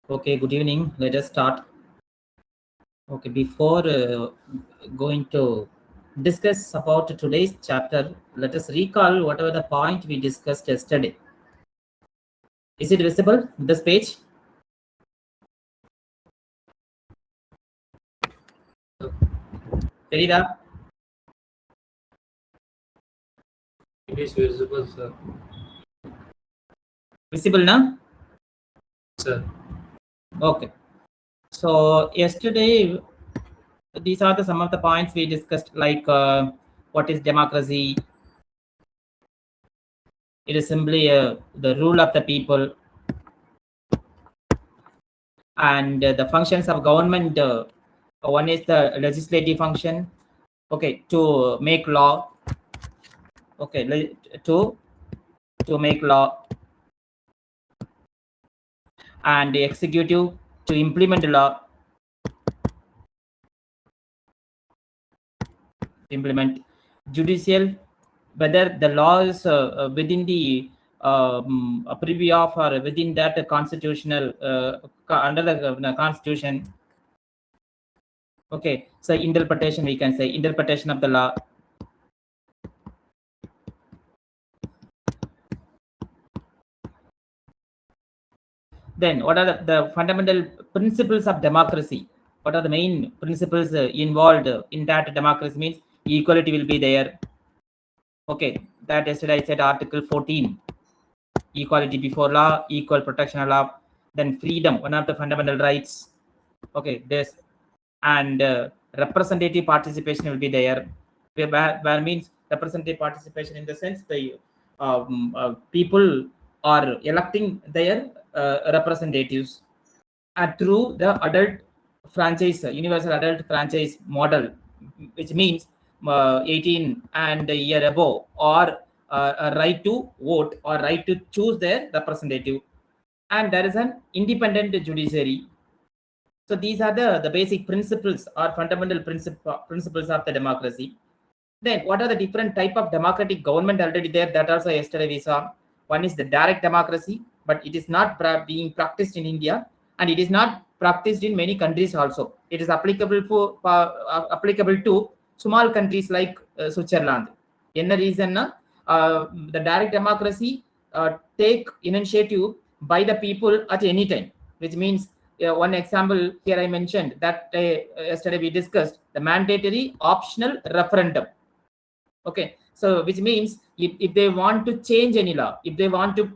Okay, good evening. Let us start. Okay, before going to discuss about today's chapter, let us recall whatever the point we discussed yesterday. Is it visible, this page? Terida? It is visible, sir. Visible now? Sir. Okay. So yesterday, these are some of the points we discussed, like what is democracy? It is simply the rule of the people, and the functions of government. One is the legislative function, okay, to make law, okay, to make law, and the executive to implement the law, implement judicial, whether the law is within the privy of or within that constitutional under the constitution. Okay, so interpretation, we can say interpretation of the law. Then what are the fundamental principles of democracy? What are the main principles involved in that democracy? Means equality will be there. Okay, that yesterday I said Article 14, equality before law, equal protection of law. Then freedom, one of the fundamental rights. Okay, this, and representative participation will be there. Where means representative participation in the sense the people are electing their representatives through the adult franchise, universal adult franchise model, which means 18 and a year above, or a right to vote or right to choose their representative. And there is an independent judiciary. So these are the basic principles or fundamental principles of the democracy. Then what are the different type of democratic government already there? That also yesterday we saw. One is the direct democracy, but it is not being practiced in India, and it is not practiced in many countries also. It is applicable for applicable to small countries like Switzerland. In the reason, the direct democracy take initiative by the people at any time, which means one example here I mentioned that yesterday we discussed the mandatory optional referendum. Okay, so which means if they want to change any law, if they want to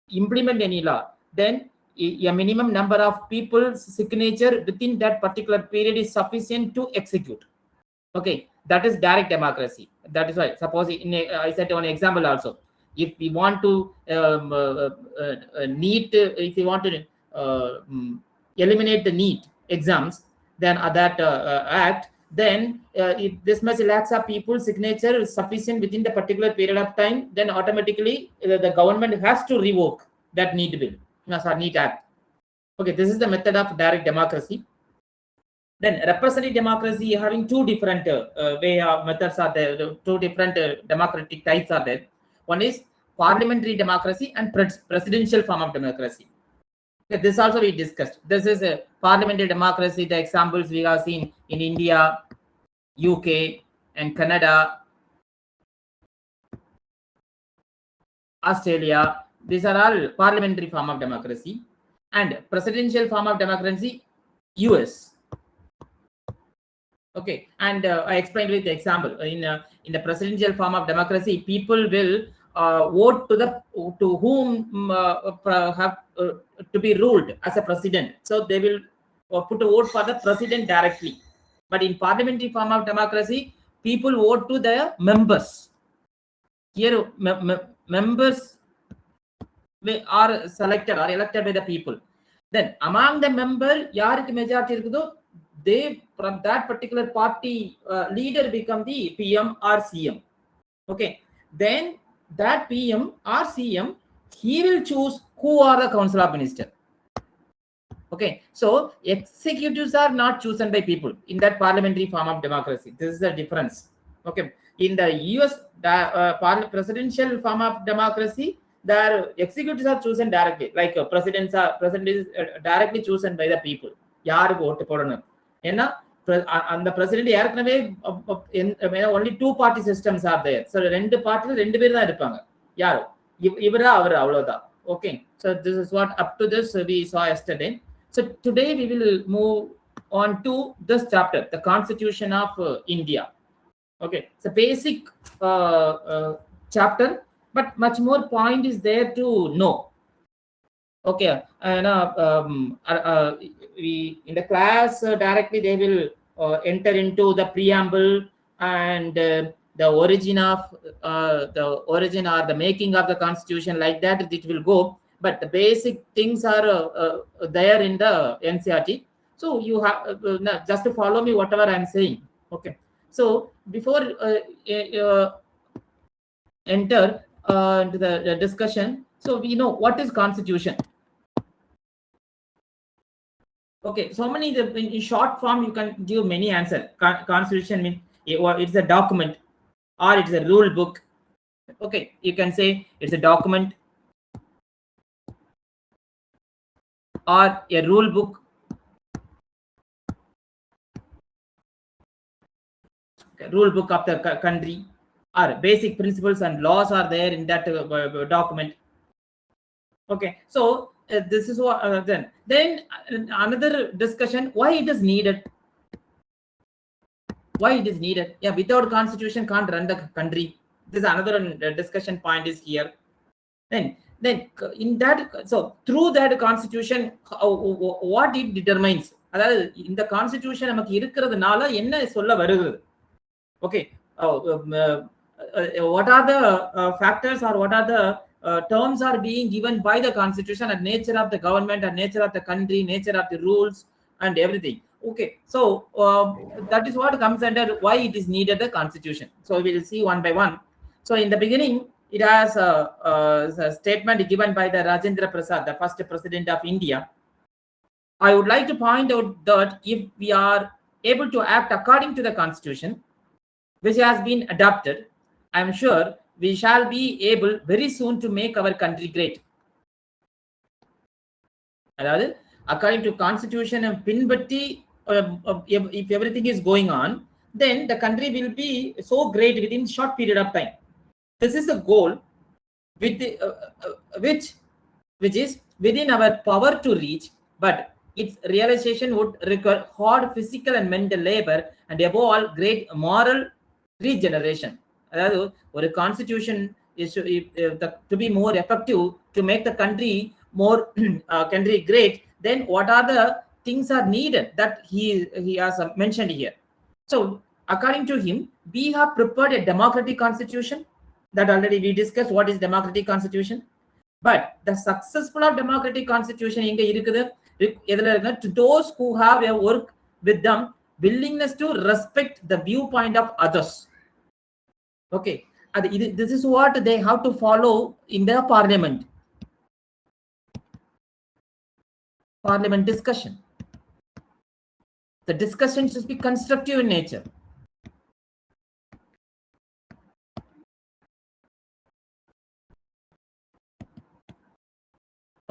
implement any law, then a minimum number of people's signature within that particular period is sufficient to execute. Okay, that is direct democracy. That is why, suppose I said one example also, if we want to if we want to eliminate the NEET exams, then that act, then if this much lakhs of people's signature is sufficient within the particular period of time, then automatically the government has to revoke that NEET bill, NEET act. Okay, this is the method of direct democracy. Then representative democracy having two different way of methods are there, two different democratic types are there. One is parliamentary democracy and presidential form of democracy. Okay, this also we discussed. This is a parliamentary democracy. The examples we have seen in India, UK, and Canada, Australia. These are all parliamentary form of democracy. And presidential form of democracy, US. Okay, and I explained with the example in the presidential form of democracy, people will vote to whom have to be ruled as a president. So they will put a vote for the president directly. But in parliamentary form of democracy, people vote to their members. Here, members are selected or elected by the people. Then among the member, yaruk majority irukudho, they from that particular party leader become the PM or CM. Okay, then that PM or CM, he will choose who are the council of minister. Okay, so executives are not chosen by people in that parliamentary form of democracy. This is the difference. Okay, in the US presidential form of democracy, their executives are chosen directly. Like president is directly chosen by the people. யாருக்கு ஓட்டு போடணும் ஏன்னா அந்த president ஏற்கனவே only 2 party systems are there. So ரெண்டு பார்ட்டில ரெண்டு பேர் தான் இருப்பாங்க. யாரு இவரா அவரா அவ்வளவுதான். Okay, so this is what up to this we saw yesterday. So today we will move on to this chapter, the Constitution of India. Okay, it's a basic chapter, but much more point is there to know. Okay, and we in the class directly they will enter into the preamble and the origin or the making of the constitution, like that it will go, but the basic things are there in the NCERT. So you have just to follow me whatever I'm saying. Okay, so before enter into the discussion, so we know what is constitution. Okay, so many in short form you can give many answers. Constitution means it's a document or it's a rule book. Okay, you can say it's a document or a rule book. Okay, rule book of the country, or basic principles and laws are there in that document. Okay, so this is what then another discussion, why it is needed. Why it is needed? Yeah, without constitution can't run the country. This is another discussion point is here. Then in that, so through that constitution, what it determines, அதாவது இந்த constitution நமக்கு இருக்கிறதுனால என்ன சொல்ல வருகிறது. Okay, what are the factors or what are the terms are being given by the constitution, and nature of the government and nature of the country, nature of the rules and everything. Okay, so that is what comes under why it is needed the constitution. So we will see one by one. So in the beginning it has a statement given by the Rajendra Prasad, the first president of India. I would like to point out that if we are able to act according to the constitution which has been adopted, I am sure we shall be able very soon to make our country great. அதாவது according to constitution and pinbatti, if everything is going on, then the country will be so great within short period of time. This is a goal with the, which is within our power to reach, but its realization would require hard physical and mental labor and above all great moral regeneration. அதாவது ஒரு constitution is to be more effective, to make the country more country great, then what are the things are needed that he has mentioned here. So according to him, we have prepared a democratic constitution that already we discussed what is democratic constitution. But the successful of democratic constitution எங்க இருக்குது, எதுல இருக்கு, to those who have a work with them willingness to respect the viewpoint of others. Okay, this is what they have to follow in their parliament discussion. The discussion should be constructive in nature.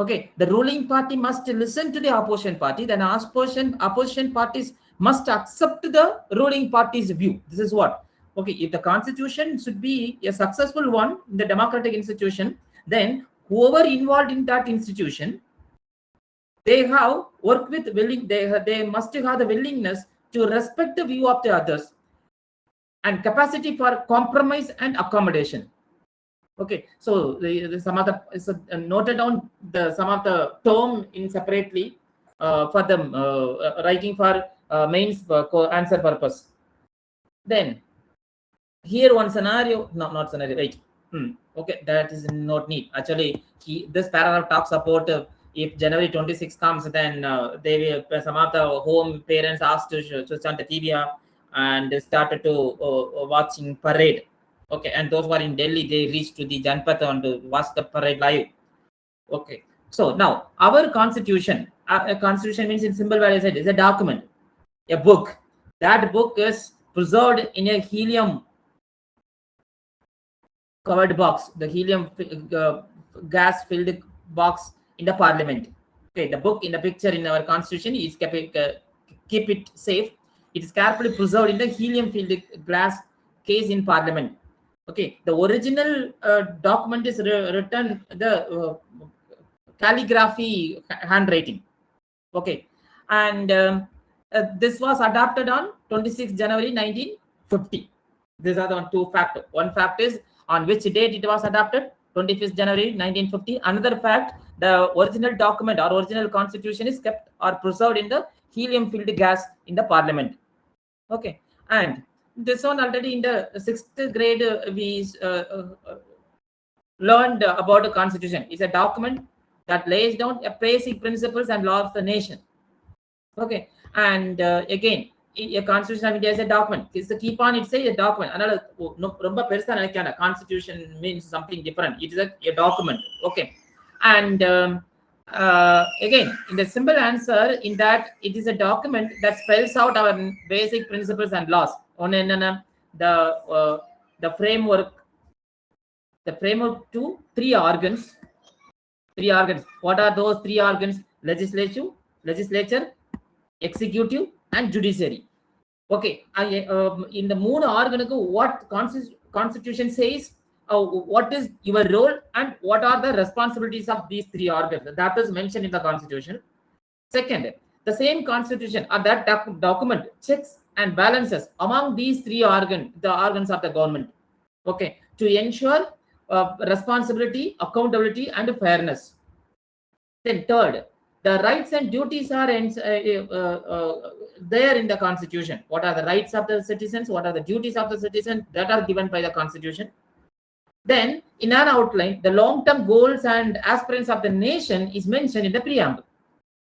Okay, the ruling party must listen to the opposition party, then opposition parties must accept the ruling party's view. This is what. Okay, if the constitution should be a successful one in the democratic institution, then whoever involved in that institution, they have work with they must have the willingness to respect the view of the others and capacity for compromise and accommodation. Okay, so some of the noted down some of the term in separately for them writing for mains answer purpose. Then here one scenario, not scenario, right? Okay, that is not need. Actually, this paragraph talks about if January 26 comes, then they will, some of the home parents asked to switch on the TV and started to watching parade. Okay, and those who are in Delhi, they reached to the Janpath and watch the parade live. Okay, so now our constitution, constitution means in simple way I said, is a document, a book. That book is preserved in a helium covered box. The helium gas filled box in the parliament. Okay, the book in the picture in our constitution is keep it safe. It is carefully preserved in the helium filled glass case in parliament. Okay, the original document is written the calligraphy handwriting. Okay, and this was adopted on 26 January 1950. These are the two factors. One fact is on which date it was adopted, 25th January 1950. Another fact, the original document or original constitution is kept or preserved in the helium filled gas in the parliament. Okay, and this one already in the 6th grade we learned about the constitution. It's a document that lays down a basic principles and laws of the nation. Okay, and again, a constitution of India is a document. It's the keep on it say a document. Another constitution means something different. It is a document. Okay, and again, in the simple answer, in that it is a document that spells out our basic principles and laws. On the framework. The framework to three organs. What are those three organs? Legislature, executive, and judiciary. Okay, in the moon organ, what constitution says, what is your role and what are the responsibilities of these three organs? That is mentioned in the constitution. Second, the same constitution or that document checks and balances among these three organs, the organs of the government. Okay, to ensure responsibility, accountability, and fairness. Then third, the rights and duties are there in the constitution. What are the rights of the citizens? What are the duties of the citizens that are given by the constitution? Then in an outline, the long-term goals and aspirations of the nation is mentioned in the preamble.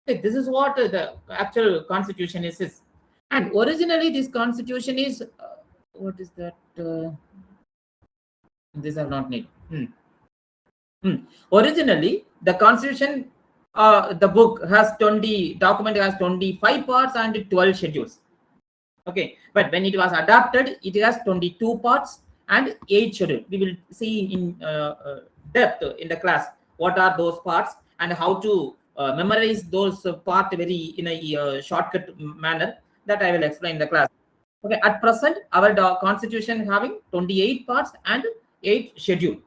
This is what the actual constitution is. And originally this constitution is, what is that? These are not needed. Originally, the constitution, the book has document has 25 parts and 12 schedules. Okay, but when it was adopted, it has 22 parts and 8 schedules. We will see in depth in the class what are those parts and how to memorize those parts very in a shortcut manner. That I will explain in the class. Okay, at present, our constitution having 28 parts and 8 schedule.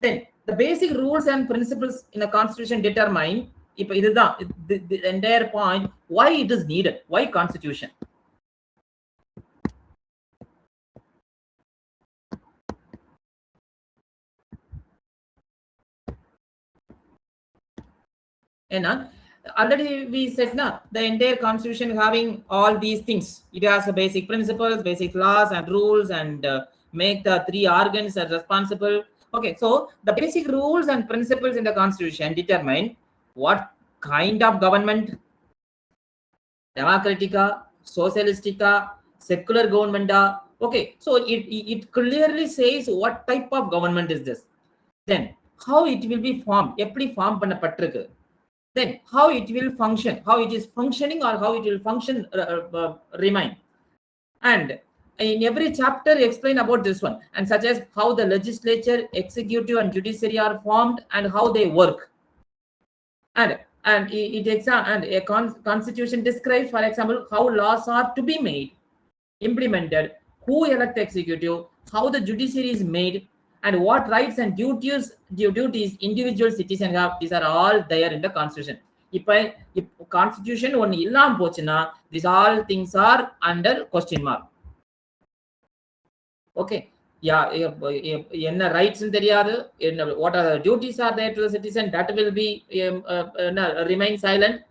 Then the basic rules and principles in a constitution determine the entire point why it is needed, why constitution. And already we said the entire constitution having all these things. It has a basic principles, basic laws and rules, and make the three organs are responsible. Okay, so the basic rules and principles in the constitution determine what kind of government, democratica, socialistica, secular government. Okay, so it clearly says what type of government is this. Then how it will be formed, eppadi form pannapattırukku. Then how it will function, how it is functioning or how it will function remain. And in every chapter explain about this one, and such as how the legislature, executive, and judiciary are formed and how they work. And a constitution describes, for example, how laws are to be made, implemented, who elect the executive, how the judiciary is made, and what rights and duties individual citizens have. These are all there in the constitution. If constitution one illam pochuna, these all things are under question mark. Okay, yeah, enna rights theriyadu, what are the duties are there to the citizen, that will be remain silent.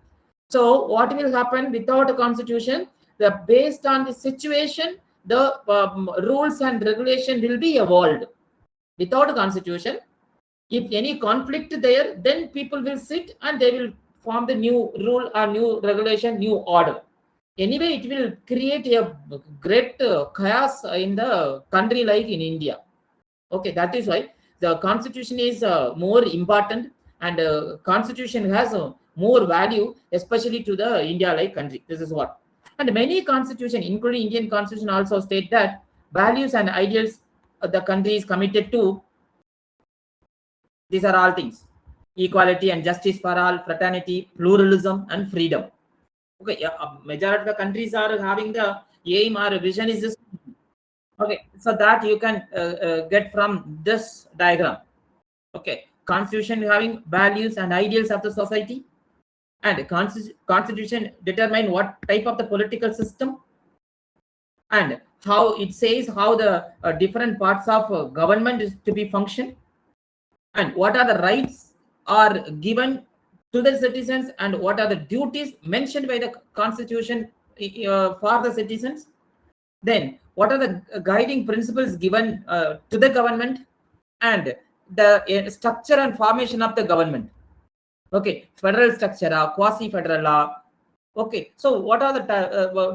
So what will happen without a constitution? Based on the situation, the rules and regulation will be evolved. Without a constitution, if any conflict there, then people will sit and they will form the new rule or new regulation, new order. Anyway, it will create a great chaos in the country like in India. Okay, that is why the constitution is more important, and constitution has more value, especially to the India like country. This is what. And many constitution, including Indian constitution, also state that values and ideals the country is committed to These are all things: equality and justice for all, fraternity, pluralism, and freedom. Okay, yeah, majority of the countries are having the aim or vision is this. Okay, so that you can get from this diagram. Okay, constitution having values and ideals of the society, and constitution determine what type of the political system, and how it says how the different parts of government is to be function, and what are the rights are given to the citizens, and what are the duties mentioned by the constitution for the citizens. Then what are the guiding principles given to the government, and the structure and formation of the government. Okay, federal structure, quasi federal law. Okay, so what are the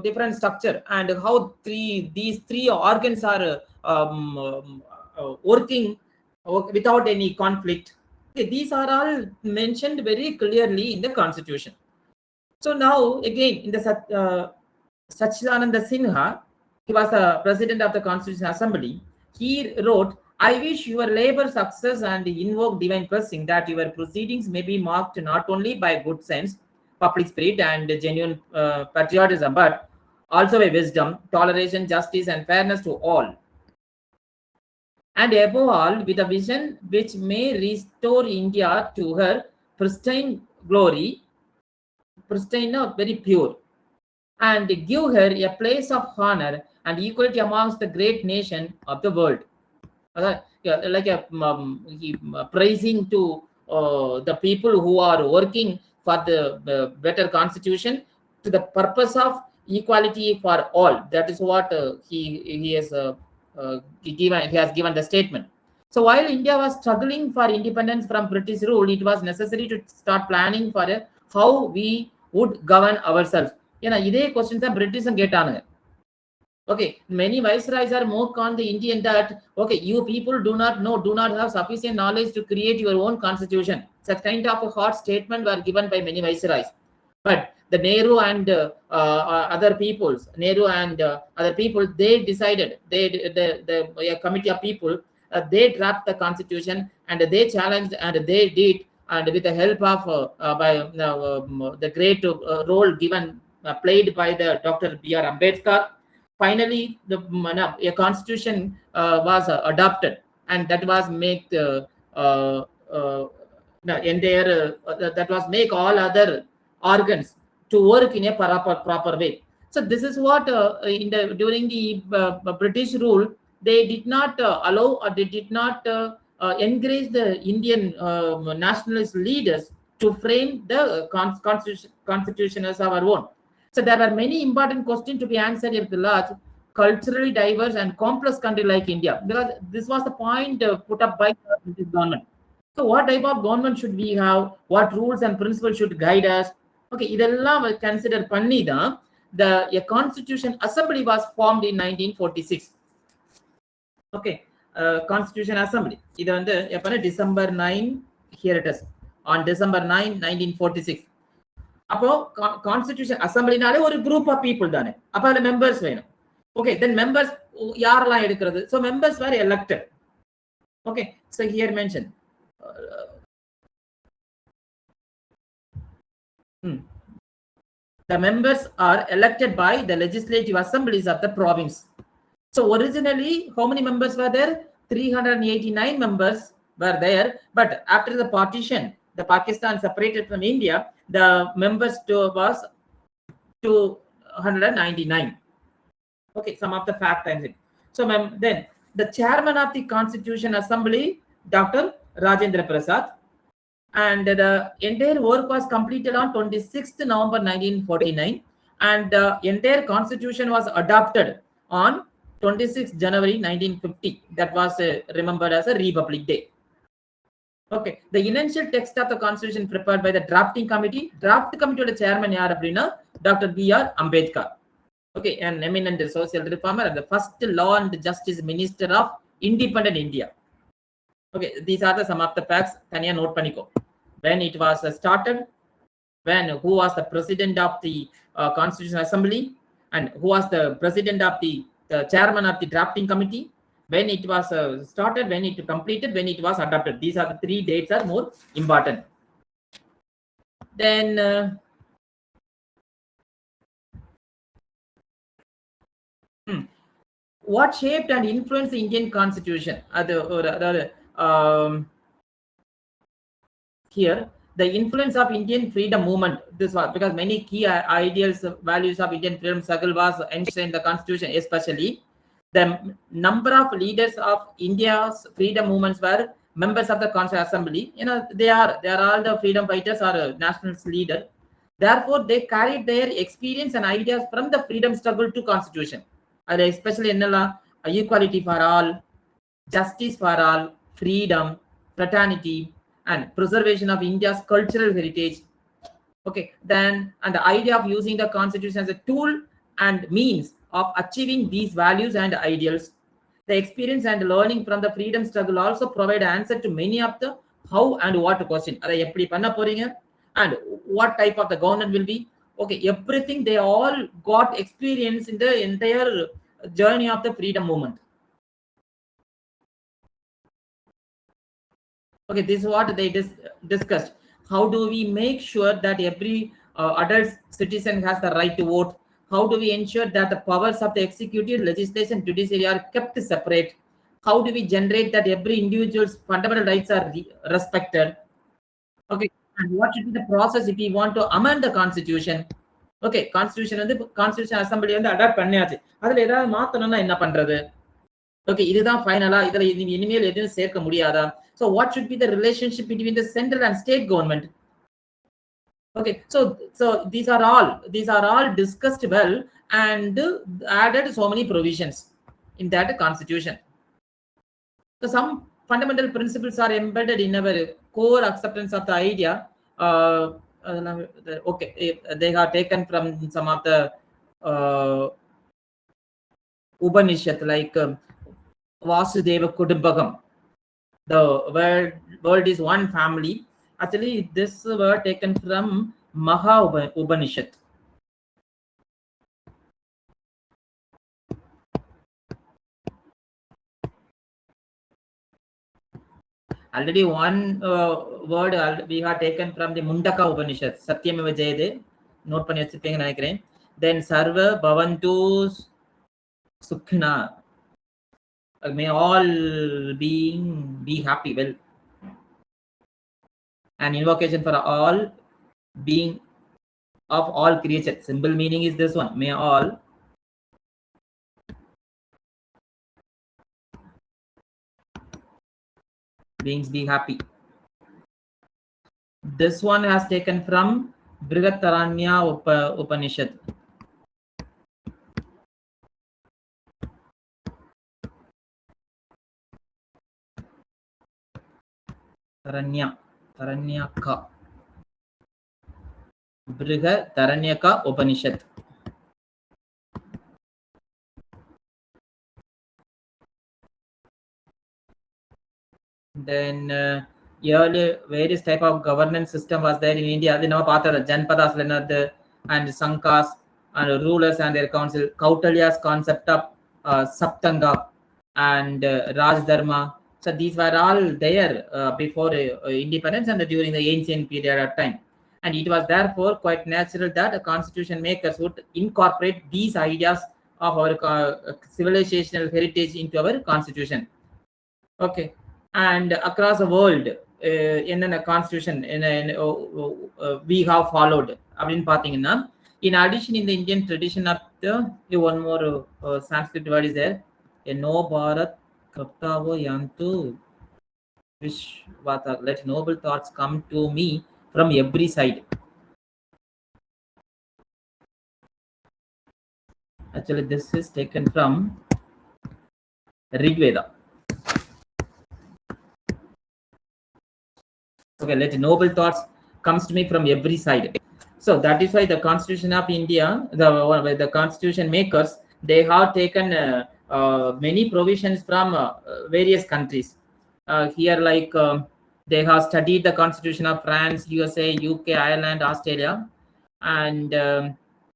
different structure, and how these three organs are working without any conflict. Okay, these are all mentioned very clearly in the constitution. So now again in the Sachidananda Sinha, he was the president of the Constitutional Assembly. He wrote, "I wish your labor success and invoke divine blessing that your proceedings may be marked not only by good sense, public spirit, and genuine patriotism, but also by wisdom, toleration, justice, and fairness to all. And above all, with a vision which may restore India to her pristine glory, pristine, very pure, and give her a place of honor and equality amongst the great nation of the world." Like a praising to the people who are working for the better constitution to the purpose of equality for all. That is what he has given. He has given the statement. So while India was struggling for independence from British rule, it was necessary to start planning for how we would govern ourselves. இதே question தான் பிரிட்டிஷும் கேட்டானுங்க. Okay, many viceroys are mock on the Indian that, okay, you people do not have sufficient knowledge to create your own constitution. Such kind of a hot statement were given by many viceroys. But the Nehru and other people, they decided, the committee of people, they draft the constitution, and they challenged, and they did, and with the help of by the great role given played by the Dr. B.R. Ambedkar, finally a constitution was adopted, and that was make that was make all other organs to work in a proper way. So this is what during the British rule, they did not allow, or they did not encourage the Indian nationalist leaders to frame the constitution as our own. So there were many important questions to be answered in the large, culturally diverse and complex country like India, because this was the point put up by the British government. So what type of government should we have? What rules and principles should guide us? Okay, இதெல்லாம் consider பண்ணி தான் a Constitution Assembly was formed in 1946. Okay, Constitution Assembly. இது வந்து எப்பனா December 9, here it is, on December 9, 1946. அப்போ constitution அசம்பிளினாலே ஒரு group of people தானே, அப்ப அதுல மெம்பர்ஸ் வேணும். ஓகே, தென் மெம்பர்ஸ் யாரெல்லாம் எடுக்கிறது? So members where elected. Okay, so here mention the members are elected by the legislative assemblies of the province. So originally, how many members were there? 389 members were there, but after the partition, the Pakistan separated from India, the members was 299. Okay, some of the fact and it. So then the chairman of the Constitution Assembly, Dr. Rajendra Prasad, and the entire work was completed on 26th November 1949, and the entire constitution was adopted on 26th January 1950. That was remembered as a Republic Day. Okay, the initial text of the constitution prepared by the drafting committee. Draft committee chairman yaar appadina Dr. B.R. Ambedkar. Okay, an eminent social reformer and the first law and justice minister of independent India. Okay, these are some of the facts. Tanya note paniko. When it was started, who was the president of the Constitutional Assembly, and who was the president of the chairman of the drafting committee, when it was started, when it completed, when it was adopted. These are the 3 dates are more important. Then what shaped and influenced the Indian Constitution? Here, the influence of Indian freedom movement. This was because many key ideals, values of Indian freedom struggle was enshrined in the Constitution, especially the number of leaders of India's freedom movements were members of the Constituent Assembly. They are all the freedom fighters or nationalist leader. Therefore, they carried their experience and ideas from the freedom struggle to Constitution. Especially equality for all, justice for all, freedom, fraternity, and preservation of India's cultural heritage. Okay, then and the idea of using the Constitution as a tool and means of achieving these values and ideals. The experience and learning from the freedom struggle also provide answer to many of the how and what question. And what type of the government will be. Okay, everything they all got experience in the entire journey of the freedom movement. Okay, this is what they discussed. How do we make sure that every adult citizen has the right to vote? How do we ensure that the powers of the executive, legislation, judiciary are kept separate? How do we generate that every individual's fundamental rights are respected? Okay, and what should be the process if we want to amend the constitution? Okay, constitution constitution assembly adopt பண்ணியாச்சு. அதுல ஏதாவது மாத்தணும்னா என்ன பண்றது? Okay, இதுதான் ஃபைனலா, இதுல இனிமேல் எதுவும் சேர்க்க முடியாதா? So what should be the relationship between the central and state government? Okay, so these are all discussed well and added so many provisions in that constitution. So some fundamental principles are embedded in our core acceptance of the idea. Okay, they are taken from some of the Upanishad, like Vasudeva Kudumbakam. The world is one family. Actually, this word taken from Maha Upanishad. Already one word we have taken from the Mundaka Upanishad, Satyameva Jayade. Note பண்ணி வச்சிருப்பீங்கன்னு நினைக்கிறேன். Then Sarva Bhavantu Sukhna. May all be happy. Well, an invocation for all being of all creatures. Simple meaning is this one. May all beings be happy. This one has taken from Brihataranya Upanishad. Taranyaka. Brihataranyaka Upanishad. Then early various type of governance system was there in India. They know Janpadas and Sankas and rulers and their council. Kautalya's concept of Saptanga and Raj Dharma. So these were all there before independence and during the ancient period of time. And it was therefore quite natural that the constitution makers would incorporate these ideas of our civilizational heritage into our constitution. Okay, and across the world, in a constitution we have followed. In addition, in the Indian tradition of the one more Sanskrit word is there. No Bharat Kaptavo Yantu Vishvata. Let noble thoughts come to me from every side. Actually, this is taken from Rig Veda. Okay, let noble thoughts comes to me from every side. So that is why the Constitution of India, the constitution makers, they have taken many provisions from various countries. Here, like they have studied the Constitution of France, USA, UK, Ireland, Australia, and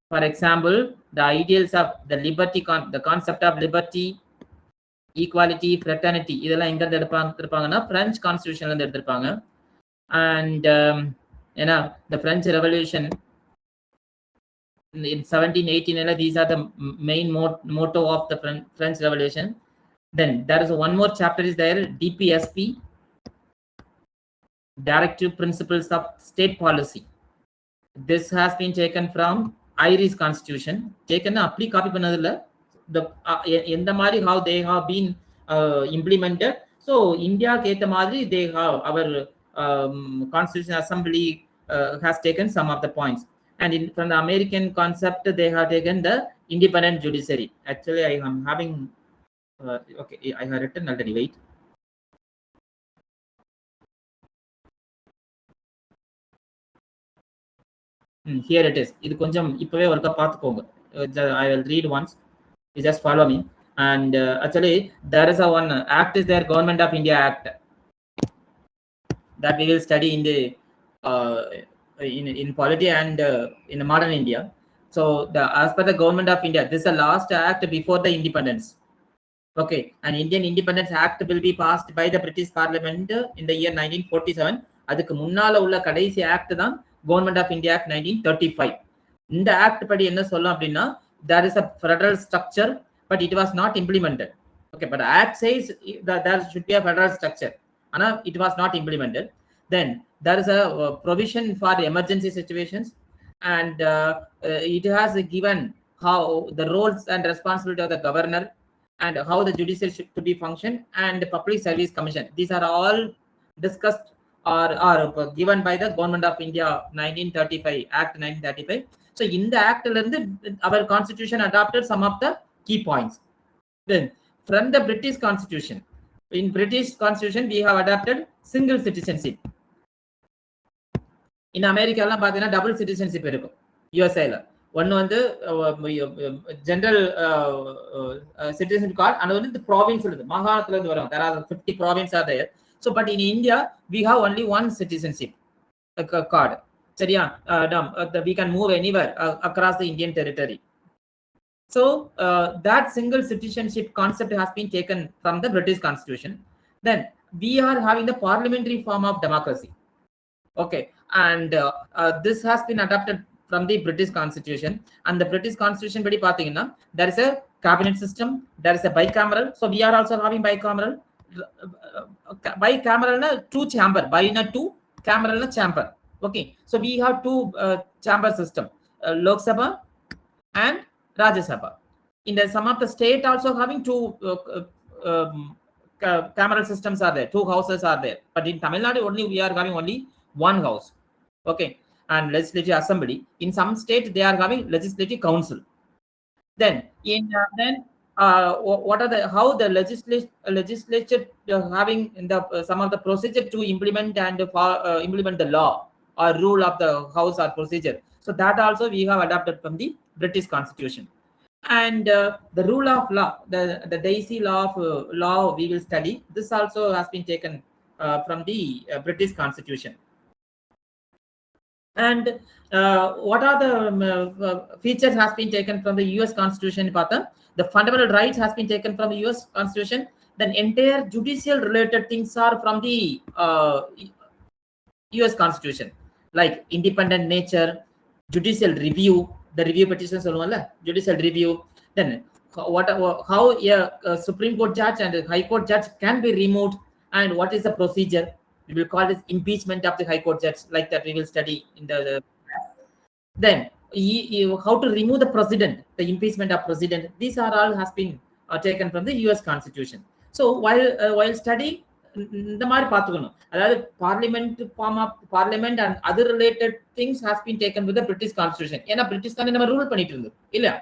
for example, the ideals of the liberty, the concept of liberty, equality, fraternity இதெல்லாம் எங்க இருந்து எடுப்பாங்கன்னா French கான்ஸ்டிடியூஷன்ல இருந்து எடுத்திருப்பாங்க. And ஏன்னா the French Revolution in 1789, these are the main motto of the French Revolution. Then there is one more chapter is there, DPSP, Directive Principles of State Policy. This has been taken from Irish Constitution. Taken apply copy பண்ணதில்ல. The எந்த மாதிரி how they have been implemented. So India கேத்த மாதிரி they have our Constitution Assembly has taken some of the points. And from the American concept, they have taken the independent judiciary. Actually, I am having okay, I have written already. Wait. Here it is. இது கொஞ்சம் இப்பவே ஒருக்கா பார்த்துக்கோங்க. I will read once. You just follow me. And actually, there is a one act is there, Government of India Act, that we will study in the in polity and in the modern India. So as per the Government of India, this is the last act before the independence. Okay, an Indian Independence Act will be passed by the British Parliament in the year 1947. அதுக்கு முன்னால உள்ள கடைசி act தான் Government of India Act 1935. இந்த act படி என்ன சொல்லும் அப்படின்னா, there is a federal structure, but it was not implemented. Okay, but the act says that there should be a federal structure, and it was not implemented. Then there is a provision for emergency situations, and it has given how the roles and responsibility of the governor and how the judiciary should to be function, and the Public Service Commission. These are all discussed or given by the Government of India 1935 Act 1935. So in the act our constitution adopted some of the key points. Then from the British Constitution, in British Constitution we have adopted single citizenship. In America எல்லாம் பாத்தீங்கன்னா double citizenship இருக்கும். யுஎஸ்ஏல ஒன்னு வந்து general citizenship card, and வந்து இந்த province இருக்கு, மாகாணத்துல இருந்து வரும். there are 50 provinces are there. So but in India we have only one citizenship card. சரியா? We can move anywhere across the Indian territory. So that single citizenship concept has been taken from the British Constitution. Then we are having the parliamentary form of democracy. Okay, and this has been adopted from the British Constitution. And the British Constitution படி பாத்தீங்கன்னா there is a cabinet system, there is a bicameral. So we are also having bicameral. Bicameral na two chamber, bi na two, cameral na chamber. Okay, so we have two chamber system, Lok Sabha and Rajya Sabha. In the some of the state also having two cameral systems are there, two houses are there. But in Tamil Nadu only we are having only one house. Okay, and legislative assembly. In some state they are having legislative council. Then in what are the how the legislature having in the some of the procedure to implement and implement the law or rule of the house or procedure. So that also we have adopted from the British Constitution. And the rule of law, the Daisy law of law we will study. This also has been taken from the British Constitution. And what are the features has been taken from the US Constitution? The fundamental rights has been taken from the US Constitution. Then entire judicial related things are from the US Constitution, like independent nature, judicial review, the review petitions, judicial review. Then how a Supreme Court judge and a High Court judge can be removed, and what is the procedure. We will call this impeachment of the High Court judge, like that we will study in the then how to remove the president, the impeachment of president. These are all has been taken from the US Constitution. So while studying இந்த மாதிரி பார்த்துக்கணும், அதாவது parliament and other related things has been taken with British constitution. ஏன்னா British தானே நம்ம rule பண்ணிட்டு இருந்தோம் இல்லையா?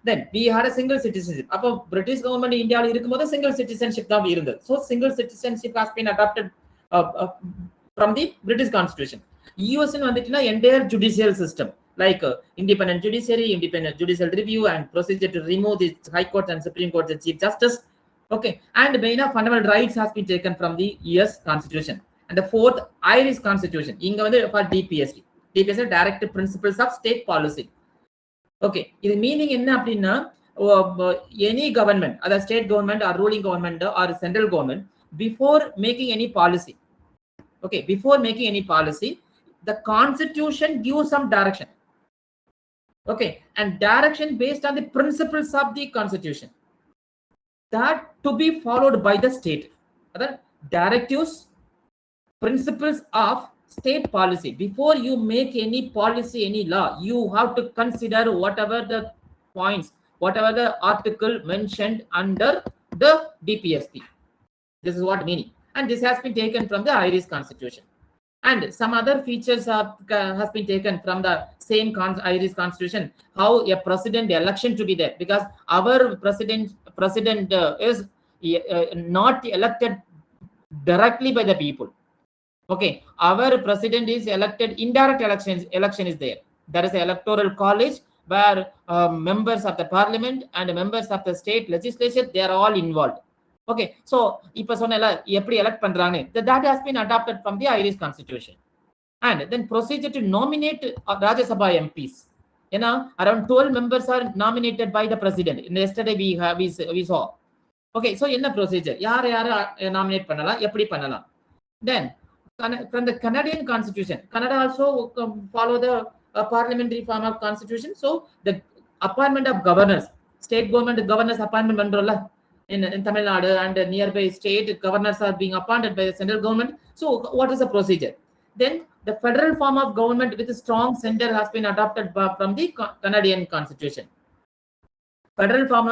Then we had a single citizenship. அப்போ பிரிட்டிஷ் கவர்மெண்ட் இந்தியாவில் இருக்கும்போது சிங்கிள் சிட்டிசன்ஷிப் தான் இருந்தது. So single citizenship has been adapted from the British constitution. யூஎஸ்ன்னு வந்துட்டுனா entire judicial system, like independent judiciary, independent judicial review, and procedure to remove the High Court and Supreme Court the Chief Justice. Okay, and main of fundamental rights has been taken from the US Constitution. And the fourth, Irish Constitution, inga vandu for DPSP, Directive Principles of State Policy. Okay, இது meaning என்ன அப்படின்னா, any government, either state government or ruling government or central government, before making any policy, okay, before making any policy, the constitution gives some direction, okay, and direction based on the principles of the constitution that to be followed by the state. Other directives, principles of state policy. Before you make any policy, any law, you have to consider whatever the points, whatever the article mentioned under the DPSP. This is what meaning, and this has been taken from the Irish constitution. And some other features has been taken from the same Irish constitution, how a president election to be there, because our president is not elected directly by the people. Okay, our president is elected indirect election is there. There is an electoral college where members of the parliament and members of the state legislature, they are all involved. Okay, so இப்ப சொன்னல எப்படி elect பண்றாங்க, that has been adopted from the Irish constitution. And then procedure to nominate Rajya Sabha MPs, you know, around 12 members are nominated by the president. Yesterday we saw. Okay, so என்ன procedure, யார nominate பண்ணலாம், எப்படி பண்ணலாம். Then from the Canadian constitution, Canada also follow the parliamentary form of constitution. So the appointment of governors, state government governors appointment பண்றோம்ல, in Tamil Nadu and nearby state governors are being appointed by the central government. So what is the procedure? Then the federal form of government with a strong center has been adopted from the Canadian constitution. Federal form,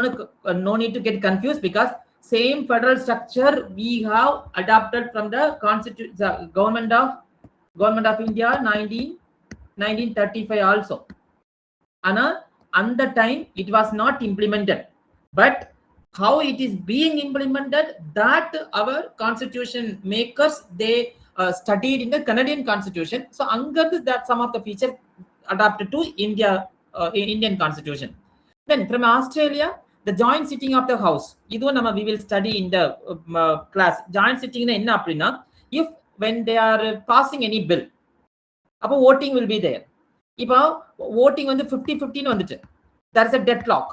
no need to get confused, because same federal structure we have adopted from the government of India 1935 also. And at the time it was not implemented, but how it is being implemented, that our constitution makers, they studied in the Canadian constitution. So that some of the features adapted to Indian constitution. Then from Australia, the joint sitting of the house, we will study in the class. Joint sitting enna appadina, if when they are passing any bill, appo voting will be there. Ipo voting வந்து 50-50 வந்துட்டு, there is a deadlock.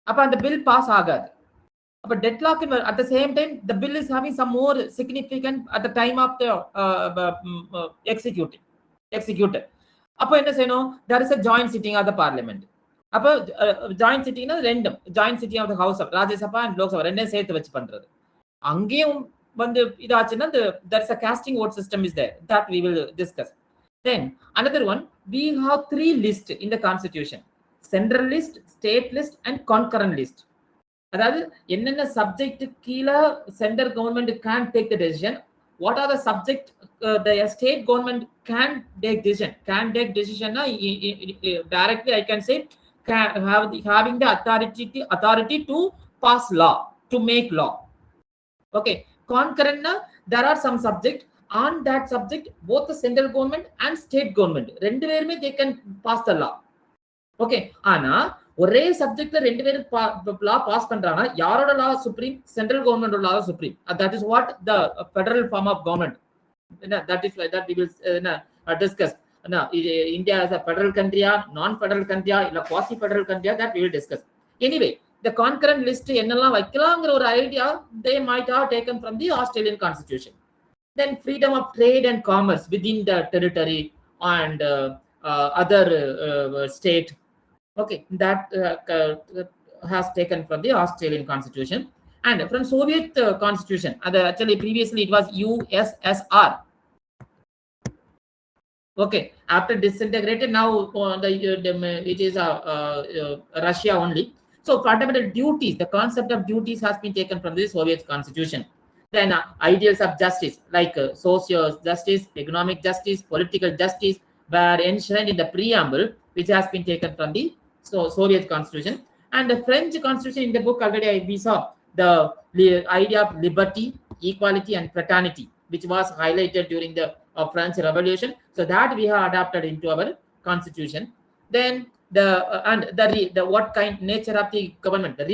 அப்ப அந்த bill pass ஆகாது. அப்ப deadlock at the same time the bill is having some more significant at the time of the executed. அப்ப என்ன செய்யணும், there is a joint sitting of the parliament. அப்ப joint sitting ரெண்டும், joint sitting of the house of Rajya Sabha and Lok Sabha ரெண்டையும் சேர்த்து வச்சு பண்றது. அங்கேயும் வந்து இதாச்சுன்னா there is a casting vote system is there, that we will discuss. Then another one, we have 3 lists in the constitution: central list, state list and concurrent list. அதாவது என்னென்ன subject கீழ central government can take the decision, what are the subject the state government can take decision directly, I can say having the authority to pass law, to make law. Okay, concurrent, there are some subject, on that subject both the central government and state government ரெண்டு பேருமே they can pass the law. Okay, ஆனா ஒரே சப்ஜெக்ட்ல ரெண்டு பேரும் லா pass பண்றாங்க, யாரோட லா supreme, central கவர்மெண்டோட law supreme. that is what the federal form of government, that is like that we will discuss. India is a federal country, non-federal country, இல்ல quasi federal country, that we will discuss. Anyway, the concurrent list என்னெல்லாம் வைக்கலாம்ங்கற ஒரு idea they might have taken from the Australian constitution. Then freedom of trade and commerce within the territory and other state. Okay, that has taken from the Australian constitution. And from Soviet constitution, actually previously it was USSR. Okay, after disintegrated, now it is Russia only. So fundamental duties, the concept of duties has been taken from the Soviet constitution. Then ideals of justice like social justice, economic justice, political justice were enshrined in the preamble, which has been taken from the Soviet constitution. And the French constitution, in the book already we saw the idea of liberty, equality and fraternity, which was highlighted during the French Revolution. So that we have adapted into our constitution. Then the what kind nature of the government, the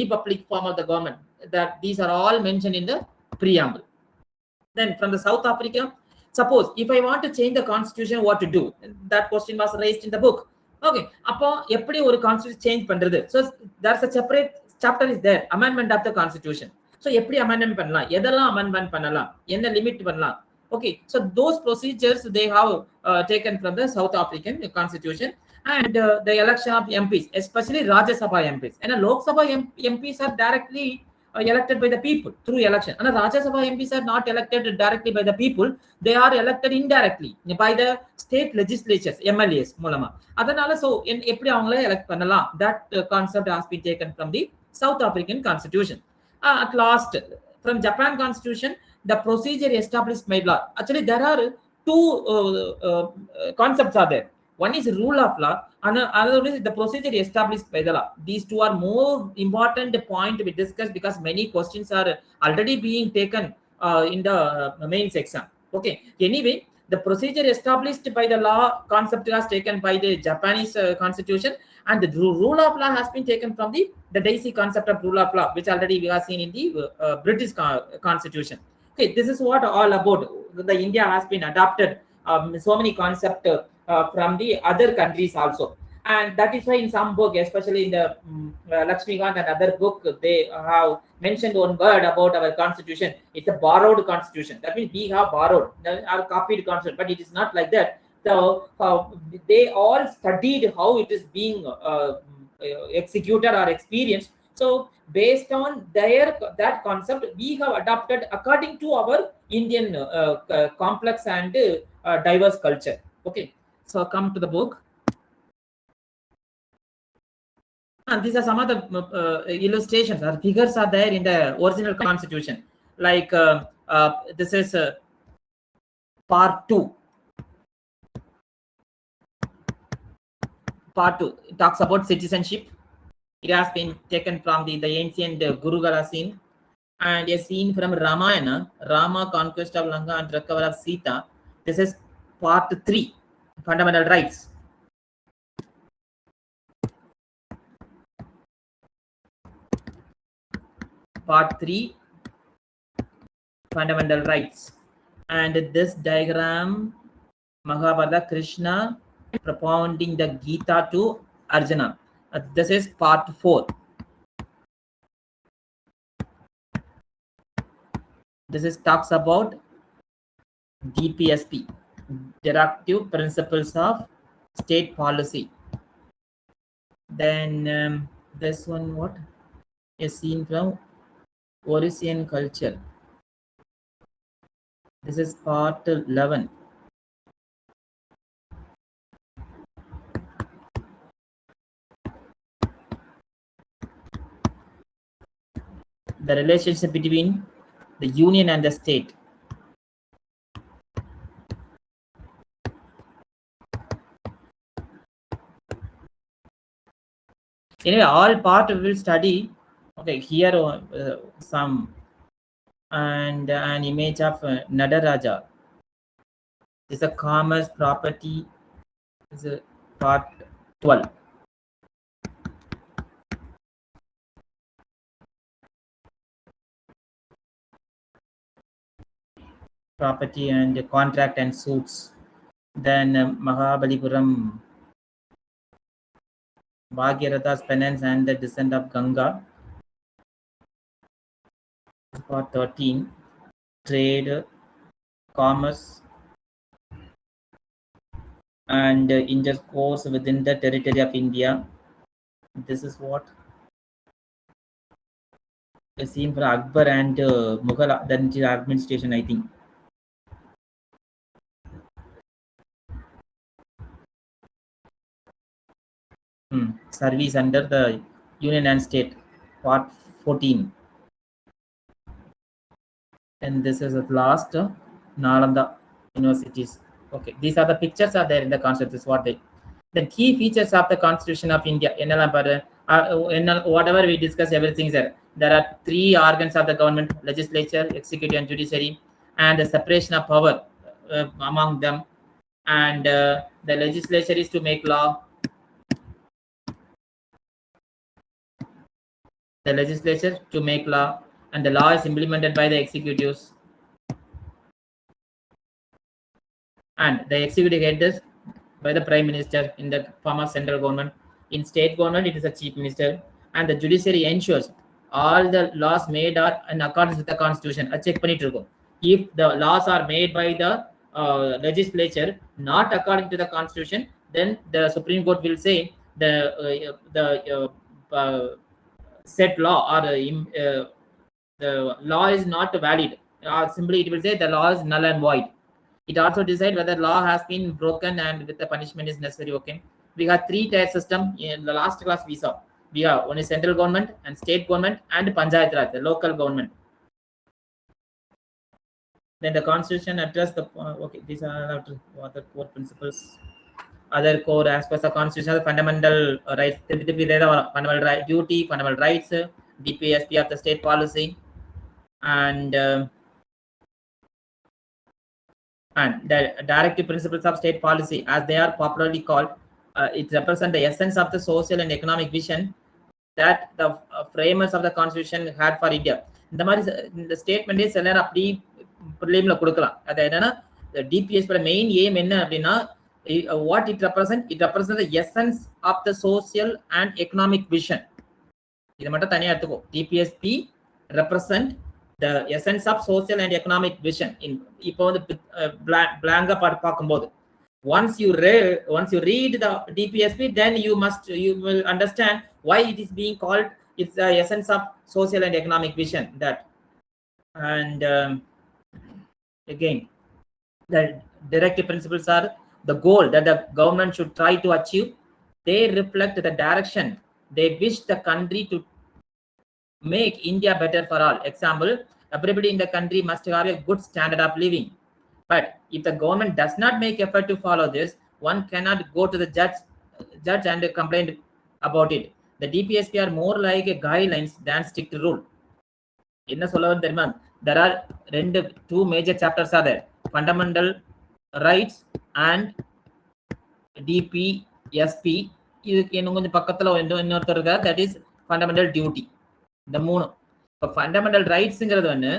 republic form of the government, that these are all mentioned in the preamble. Then from the South Africa, suppose if I want to change the constitution, what to do? That question was raised in the book. Okay. அப்போ எப்படி ஒரு constitution change பண்றது? So there's a separate chapter is there. Amendment of the constitution. So எப்படி amendment பண்ணலாம்? எதெல்லாம் amendment பண்ணலாம்? என்ன limit பண்ணலாம்? Okay. So those procedures they have taken from the South African constitution and the election of MPs, especially Rajya Sabha MPs. And Lok Sabha MPs are directly elected by the people through election. And Rajya Sabha MPs are not elected directly by the people. They are elected indirectly by the state legislatures, MLAs மூலமா. அதனால so எப்படி அவங்களே elect பண்ணலாம்? That concept has been taken from the South African constitution. At last, from Japan constitution, the procedure established by law. Actually, there are two concepts are there. One is rule of law, and another is the procedure established by the law. These two are more important point to be discussed because many questions are already being taken in the main section. Okay. Anyway, the procedure established by the law concept was taken by the Japanese constitution, and the rule of law has been taken from the Daisy concept of rule of law, which already we have seen in the British constitution. Okay, this is what all about. The India has been adopted so many concepts from the other countries also, and that is why in some book, especially in the Lakshmikant and other book, they have mentioned one word about our constitution. It's a borrowed constitution. That means we have borrowed our copied constitution, but it is not like that. So they all studied how it is being executed or experienced. So based on that concept, we have adopted according to our Indian complex and diverse culture. Okay, so come to the book. And these are some of the illustrations or figures are there in the original constitution. Like this is part 2. Part 2 it talks about citizenship. It has been taken from the ancient Gurugala scene and a scene from Ramayana, Rama conquest of Lanka and recovery of Sita. This is part 3, fundamental rights. Part 3, fundamental rights. And this diagram, Mahabharata, Krishna propounding the Gita to Arjuna. This is part 4. This is talks about DPSP, Directive Principles of State Policy. Then this one, what? A scene from Orisian culture. This is part 11. The relationship between the union and the state. Anyway, all part we will study. Okay, here some and an image of Nadaraja. This is a commerce property. This is part 12. Property and contract and suits. Then Mahabalipuram, Bhagirath's penance and the descent of Ganga. Part 13, trade, commerce, and intercourse within the territory of India. This is what a scene for Akbar and Mughal administration, I think. Service under the union and state, part 14. And this is at last Nalanda universities. Okay, these are the pictures are there in the concept. This is what they. The key features of the Constitution of India. Whatever we discuss, everything is there. There are 3 organs of the government: legislature, executive, and judiciary, and the separation of power among them. And the legislature is to make law. The legislature to make law, and the law is implemented by the executives. And the executive headed by the prime minister in the form of central government. In state government, it is a chief minister, and the judiciary ensures all the laws made are in accordance with the constitution. Check பண்ணிட்டு இருக்கும். If the laws are made by the legislature not according to the constitution, then the Supreme Court will say the set law or the law is not valid, or simply it will say the law is null and void. It also decides whether law has been broken and with the punishment is necessary. Okay, we have 3-tier system. In the last class we saw we have one is central government and state government and panchayat raj, the local government. Then the constitution address the okay, these are other core principles, other core aspects of constitution, the fundamental rights, fundamental right, duty, fundamental rights, DPSP of the state policy, and the directive principles of state policy, as they are popularly called. It represents the essence of the social and economic vision that the framers of the constitution had for India. இந்த மாதிரி இந்த statement எல்லாரும் அப்படி பிரிலிம்ல கொடுக்கலாம். அது என்னன்னா DPS main aim என்ன அப்படின்னா what it represents the essence of the social and economic vision. இதை மட்டும் தனியா எடுத்துக்கோ. DPSP represent the essence of social and economic vision. இப்போ வந்து blank பார்க்கும்போது once you read the DPSP, then you will understand why it is being called it's the essence of social and economic vision. That and again the directive principles are the goal that the government should try to achieve. They reflect the direction they wish the country to make India better for all. Example, everybody in the country must have a good standard of living. But if the government does not make effort to follow this, one cannot go to the judge and complain about it. The DPSP are more like a guidelines than strict rule. என்ன சொல்ல தெரியுமா? There are two major chapters are there: fundamental rights and DPSP. இதுக்கு இன்னும் கொஞ்சம் பக்கத்துல இன்னொருத்தர் இருக்கார், that is fundamental duty. இந்த மூணு. இப்போ fundamental rightsங்கிறது வந்து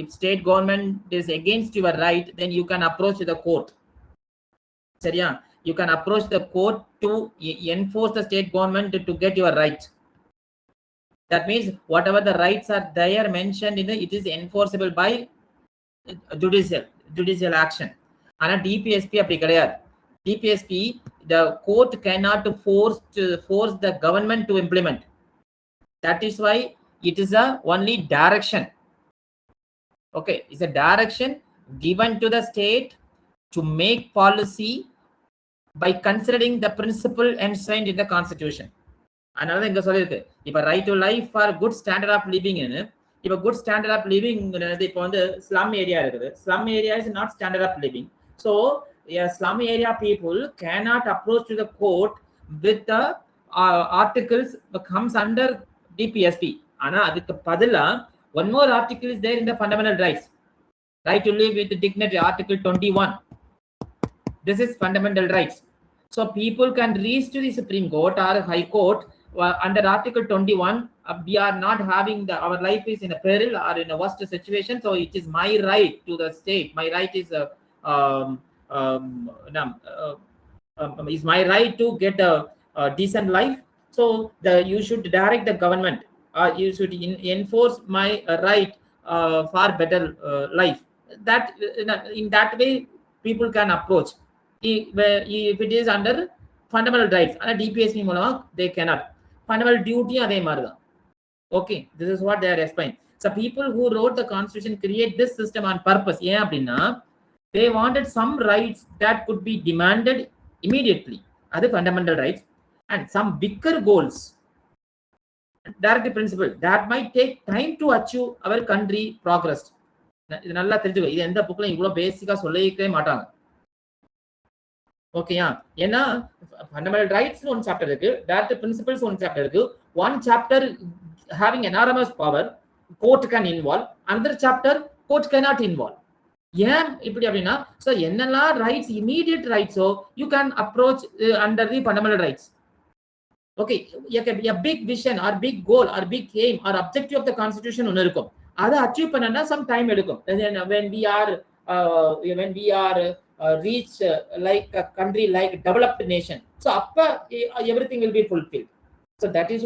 if state government is against your right, then you can approach the court. சரியா? You can approach the court to enforce the state government to get your right. That means whatever the rights are there mentioned in it is enforceable by judicial action. ஆனா DPSP அப்படி கிடையாது. DPSP, the court cannot force the government to implement. That is why it is a only direction. Okay, it's a direction given to the state to make policy by considering the principle enshrined in the constitution. அதனால இங்க சொல்லிருக்கு, இப்ப right to life for good standard of லிவிங்னு. இப்ப good standard of living இப்ப வந்து slum area இருக்குது. Slum area is not standard of living. So slum area people cannot approach to the court with the articles that comes under DPSP. ஆனா அதுக்கு பதிலா one more article is there in the fundamental rights, right to live with dignity, article 21. This is fundamental rights. So people can reach to the Supreme Court or High Court under article 21. We are not having our life is in a peril or in a worst situation, so it is my right to the state. My right is is my right to get a decent life. So you should direct the government, you should enforce my right for better life. That in that way people can approach. If it is under fundamental rights, and DPSP மூலமா they cannot. Fundamental duty அதே மாதிரி தான். Okay, this is what they are explaining. So people who wrote the constitution create this system on purpose. ஏன் அப்படின்னா they wanted some rights that could be demanded immediately, other fundamental rights, and some bigger goals, directive principle that might take time to achieve our country progress. இது நல்லா தெரிஞ்சுக்கோ. இது எந்த புக்ல இவ்வளவு பேசிக்கா சொல்லவே மாட்டாங்க. ஓகேயா? ஏன்னா ஃபண்டமெண்டல் ரைட்ஸ் ஒன் சாப்டர் இருக்கு, டைரக்டிவ் பிரின்சிபல்ஸ் ஒன் சாப்டர் இருக்கு. One chapter having enormous power, court can involve. Another chapter, court cannot involve. ஏன் இப்படி அப்படின்னா, so என்னெல்லாம் ரைட்ஸ் இமீடியட் ரைட்ஸோ you can approach under the fundamental rights. Okay, a big vision or big goal or big aim or objective of the constitution ஒன்று இருக்கும். அதை achieve பண்ணனா some time எடுக்கும். when we are when we are reach like a country like developed nation, so everything will be fulfilled. So that is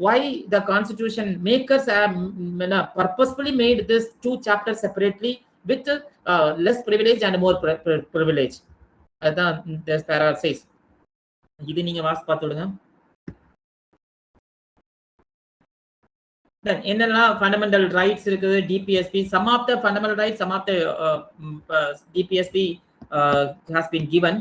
why the constitution makers have purposefully made this two chapters separately with less privilege and more privilege. அதான் this paragraph says. இது நீங்க வாசி பார்த்துடுங்க. Then என்னெல்லாம் fundamental rights இருக்குது, DPSP, some of the fundamental rights, some of the DPSP has been given.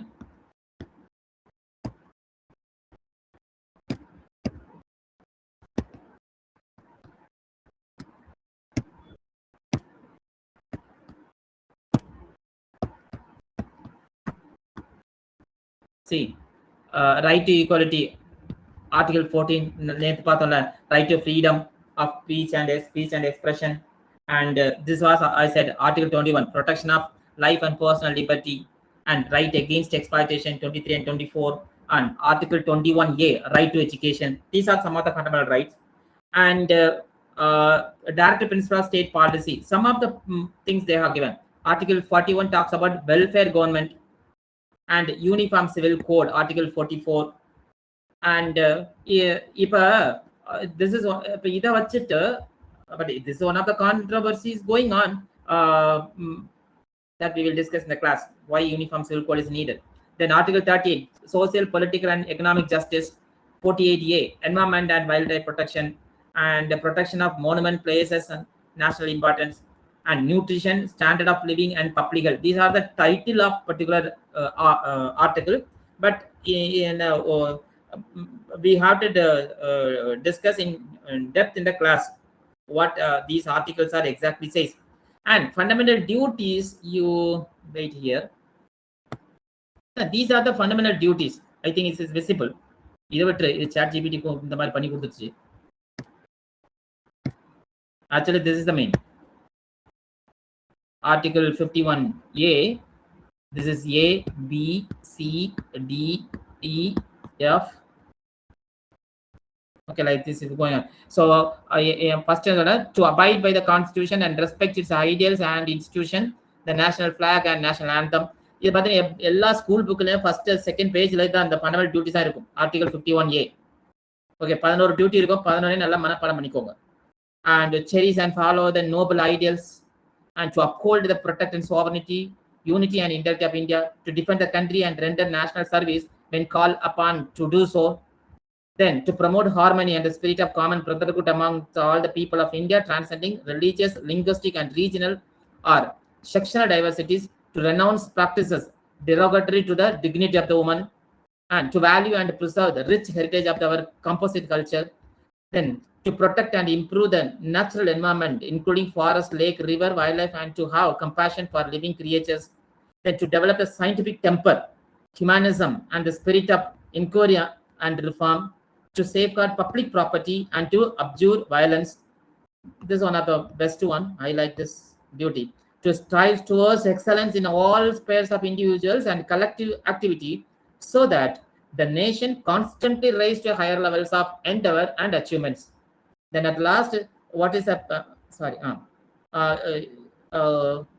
See, right to equality, Article 14, நேத்து பார்த்தோம்ல, right to freedom of speech and expression, and this was, I said, Article 21, protection of life and personal liberty and right against exploitation, 23 and 24, and Article 21A, right to education. These are some of the fundamental rights. And directive principle of state policy, some of the things they have given. Article 41 talks about welfare government and uniform civil code, Article 44. And this is but this is one of the controversies going on that we will discuss in the class, why uniform civil code is needed. Then Article 38, social, political and economic justice. 48A, environment and wildlife protection and the protection of monument places and national importance, and nutrition, standard of living and public health. These are the title of particular article, but we have to discuss in depth in the class what these articles are exactly says. And fundamental duties, you wait here. These are the fundamental duties. I think it is visible. இதை விட்டு இது ChatGPT இந்த மாதிரி பண்ணி கொடுத்துருச்சு. Actually, this is the main. Article 51A, this is A, B, C, D, E, F. Okay, like this is going on. So first to abide by the constitution and respect its ideals and institution, the national flag and national anthem. இது பார்த்தீங்கன்னா எல்லா school புக்லயும் first second பேஜ்ல தான் அந்த fundamental டியூட்டிஸா இருக்கும். Article 51A. Okay, 11 duty இருக்கும். 11 நல்லா மனப்பாடம் பண்ணிக்கோங்க. And cherish and follow the noble ideals, and to uphold the protect and sovereignty, unity and integrity of India, to defend the country and render national service when called upon to do so. Then to promote harmony and the spirit of common brotherhood among all the people of India, transcending religious, linguistic and regional or sectional diversities, to renounce practices derogatory to the dignity of the woman, and to value and preserve the rich heritage of our composite culture. Then to protect and improve the natural environment, including forest, lake, river, wildlife, and to have compassion for living creatures. Then to develop a scientific temper, humanism, and the spirit of inquiry and reform, to safeguard public property and to abjure violence. This is one of the best one. I like this duty. To strive towards excellence in all spheres of individuals and collective activity, so that the nation constantly rise to higher levels of endeavor and achievements. Then at last, what is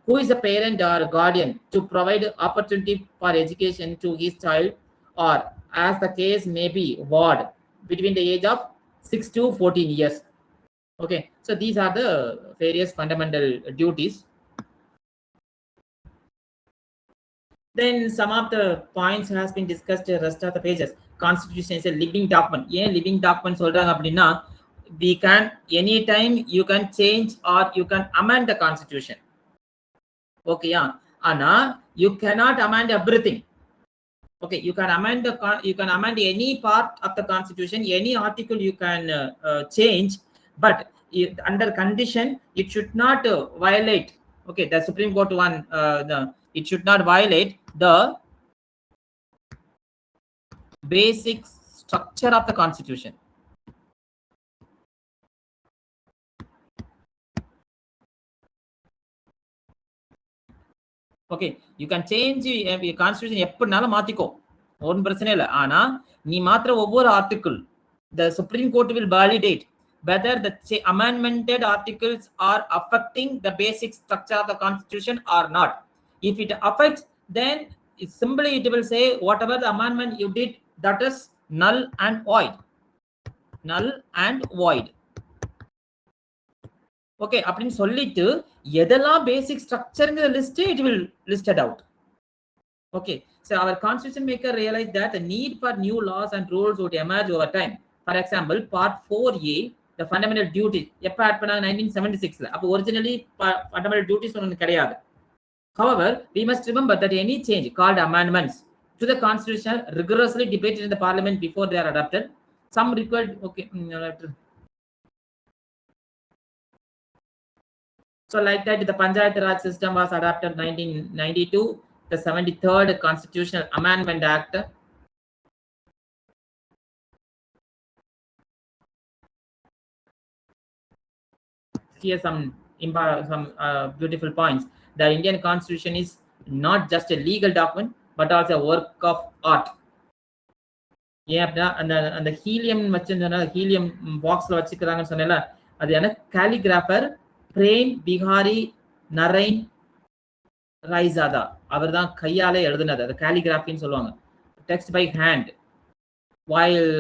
who is a parent or a guardian to provide opportunity for education to his child, or as the case may be, ward between the age of 6 to 14 years. Okay, so these are the various fundamental duties. Then some of the points has been discussed the rest of the pages. Constitution is a living document. Yeah, living document சொல்றாங்க அப்படின்னா, we can anytime you can change or you can amend the constitution. Okay, yeah. Ana you cannot amend everything. Okay, you can amend any part of the constitution, any article you can change, but under condition it should not violate. Okay, the Supreme Court one, it should not violate the basic structure of the constitution. Okay, you can change constitution எப்படினாலும் மாத்திக்கோ, ஒன்றும் பிரச்சனை இல்லை. ஆனா நீ மாத்திர ஒவ்வொரு article the Supreme Court will validate whether the amendmented articles are affecting the basic structure of the constitution or not. If it affects, then simply it will say whatever the amendment you did, that is null and void. Null and void. Okay, அப்படின்னு சொல்லிட்டு எதெல்லாம் basic structure in the list, it will listed out. Okay, so our constitution maker realized that the need for new laws and rules would emerge over time. For example, part 4A, the fundamental duties, எப்ப add பண்ணாங்க 1976ல. அப்ப originally fundamental duties ஒன்னு கிடையாது. However, we must remember that any change called amendments to the constitution rigorously debated in the parliament before they are adopted. Some required, okay, so like that the Panchayat Raj system was adopted 1992, the 73rd Constitutional Amendment Act. Here some beautiful points. The Indian Constitution is not just a legal document but also a work of art. ஏன் அப்படின்னா அந்த helium வச்சிருந்தோம்னா helium பாக்ஸ்ல வச்சுக்கிறாங்கன்னு சொன்னேன்ல, அது என்ன calligrapher Prem Behari Narain Raizada, அவர் தான் கையாலே எழுதுனது, அது காலிகிராஃபின்னு சொல்லுவாங்க. Text by hand. While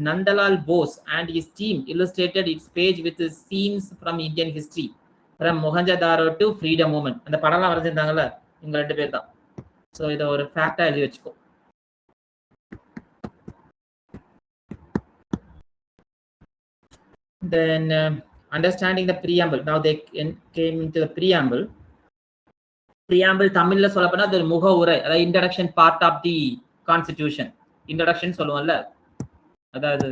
Nandalal Bose and his team illustrated its page with scenes from Indian history, from Mohenjo-daro to freedom movement. அந்த படம்லாம் வரைஞ்சிருந்தாங்கல்ல, இவங்க 2 பேர் தான். ஸோ இதை ஒரு ஃபேக்டா எழுதி வச்சுக்கோ. Then understanding the preamble. Now they came into the preamble. Preamble தமிழ்ல சொல்லப்போனா அது முகவுரை, அதாவது introduction part of the constitution. Introduction சொல்லுவோம்ல, அதாவது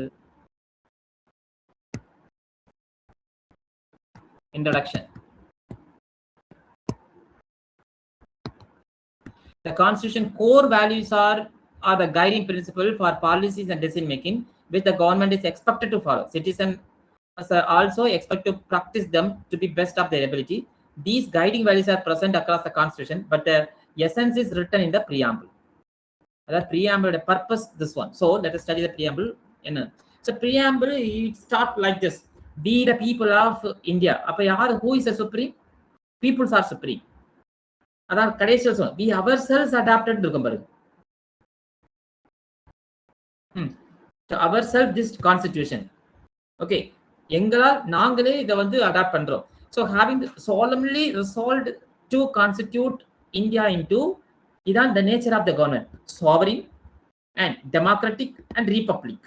introduction. The constitution core values are the guiding principle for policies and decision making which the government is expected to follow. Citizens are also expected to practice them to the best of their ability. These guiding values are present across the constitution, but the essence is written in the preamble. The preamble, the purpose, this one. So let us study the preamble. So preamble, it starts like this: we the people of India. Who is the supreme? Peoples are supreme. அதான் கடைசியில் சொல்லுவோம், we ourselves adopted இருக்கும் பாருங்க. So ourselves this constitution. Okay, எங்களால் நாங்களே இதை வந்து adapt பண்றோம். So having solemnly resolved to constitute India into, இதான் the nature of the government, sovereign and democratic and republic,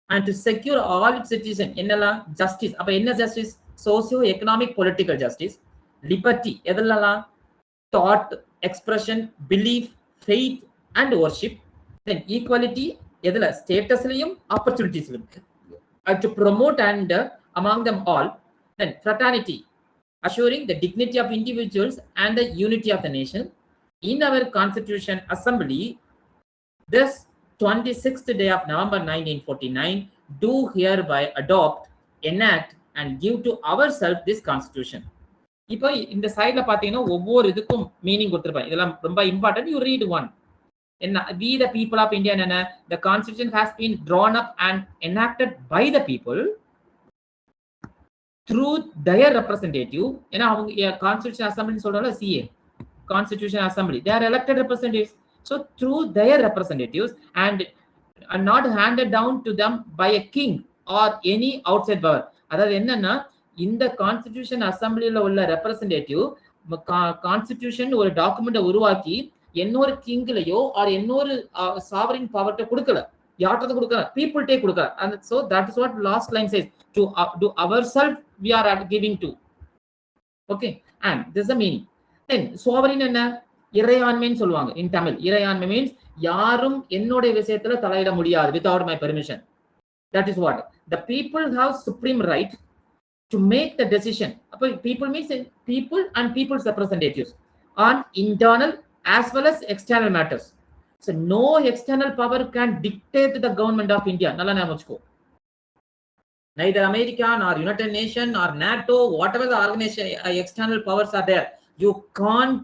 and to secure all its citizens என்னெல்லாம் justice. அப்ப என்ன justice? Socio economic political justice, liberty எதெல்லாம் thought, expression, belief, faith and worship. Then equality எதுல statusலயும் opportunitiesலயும், to promote and among them all. Then fraternity, assuring the dignity of individuals and the unity of the nation. In our Constitution Assembly, this 26th day of November 1949, do hereby adopt, enact and give to ourselves this constitution. இப்போ இந்த சைட்ல பாத்தீங்கன்னா ஒவ்வொரு இதுக்கும் meaning கொடுத்திருப்பாங்க. இதெல்லாம் ரொம்ப important. You read one. என்ன we the people of India, என்ன the constitution has been drawn up and enacted by the people through their representative. ஏன்னா அவங்க constitution assembly சொல்றோம்ல, CA constitution assembly, they are elected representatives. So through their representatives and are not handed down to them by a king or any outside power. அதாவது என்னன்னா, இந்த constitution அசம்பிளில உள்ள representative constitution ஒரு டாக்குமெண்ட்டை உருவாக்கி இன்னொரு கிங்லயோ ஆர் இன்னொரு சாவரின் பவர்ட்ட கொடுக்கல, யார்கிட்ட கொடுக்கல, பீப்புள்டே கொடுக்கல. and so that is what last line says, to do ourselves we are giving to. Okay, and this is the meaning. Then sovereign என்ன, இறையாண்மைன்னு சொல்லுவாங்க in Tamil. இறையாண்மை means யாரும் என்னோட விஷயத்துல தலையிட முடியாது without my permission. That is what the people have supreme right to make the decision. People means people and people's representatives on internal as well as external matters. So no external power can dictate the government of India. Nalla na mujhko. Neither America nor United Nations or NATO, whatever the organization external powers are there, you can't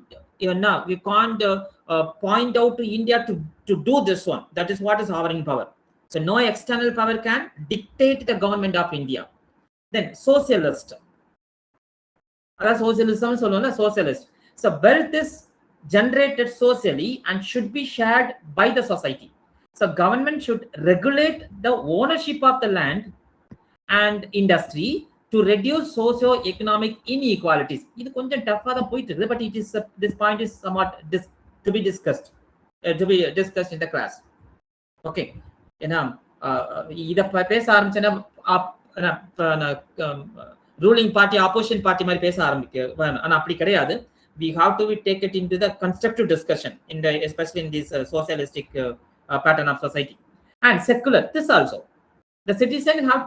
point out to India to do this one. That is what is sovereign power. So no external power can dictate the government of India. Then socialist. Socialism சொல்லுவோம்ல, socialist. So wealth is generated socially and should be shared by the society. So government should regulate the ownership of the land and industry to reduce socio-economic inequalities. இது கொஞ்சம் டஃபா தான் போயிட்டு இருக்குது, but it is this point is somewhat to be discussed in the class. Okay, ஏன்னா இத பேச ஆரம்பிச்சேன்னா ruling party opposition party மாதிரி பேச ஆரம்பிக்க, ஆனா அப்படி கிடையாது. We have to take it into the constructive discussion in the, especially in this socialistic pattern of society. And secular, this also, the citizen have